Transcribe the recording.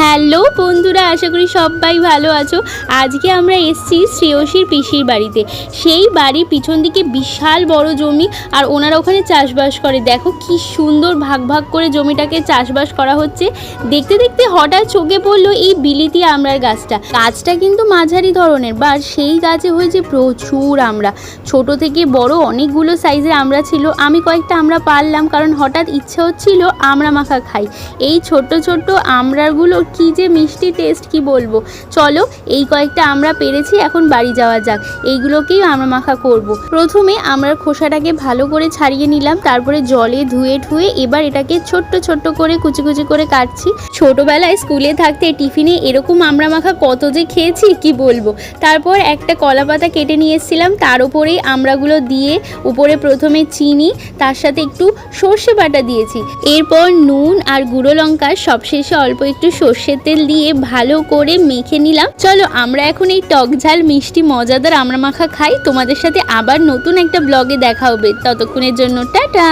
Hello বন্ধুরা, আশা করি সবাই ভালো আছো। আজকে আমরা এসেছি শ্রেয়সীর পিসির বাড়িতে। সেই বাড়ির পিছন দিকে বিশাল বড় জমি, আর ওনারা ওখানে চাষবাস করে। দেখো কি সুন্দর ভাগ ভাগ করে জমিটাকে চাষবাস করা হচ্ছে। দেখতে দেখতে হঠাৎ চোখে পড়লো এই বিলিতি আমড়ার গাছটা কিন্তু মাঝারি ধরনের, বা সেই গাছে হয়েছে প্রচুর আমড়া। ছোট থেকে বড় অনেকগুলো সাইজের আমড়া ছিল। আমি কয়েকটা আমড়া পারলাম, কারণ হঠাৎ ইচ্ছে হচ্ছিল আমড়া মাখা খাই। এই ছোট্ট ছোট্ট আমড়াগুলো কি যে মিষ্টি টেস্ট, কি বলবো। চলো, এই কয়েকটা আমরা পেরেছি, এখন বাড়ি যাওয়া যাক। এইগুলোকেই আমড়া মাখা করব। প্রথমে আমড়ার খোসাটাকে ভালো করে ছাড়িয়ে নিলাম, তারপরে জলে ধুয়ে এবার এটাকে ছোট্ট ছোট্ট করে কুচি কুচি করে কাটছি। ছোটবেলায় স্কুলে থাকতে টিফিনে এরকম আমড়া মাখা কত যে খেয়েছি, কি বলবো। তারপর একটা কলা পাতা কেটে নিয়ে এসেছিলাম, তার উপরেই আমড়াগুলো দিয়ে উপরে প্রথমে চিনি, তার সাথে একটু সর্ষে বাটা দিয়েছি। এরপর নুন আর গুঁড়ো লঙ্কা, সবশেষে অল্প একটু সর্ষের তেল দিয়ে ভালো করে মেখে নিলাম। চলো, আমরা এখন এই টক ঝাল মিষ্টি মজাদার আমড়া মাখা খাই। তোমাদের সাথে আবার নতুন একটা ব্লগে দেখা হবে। ততক্ষণের জন্য টাটা।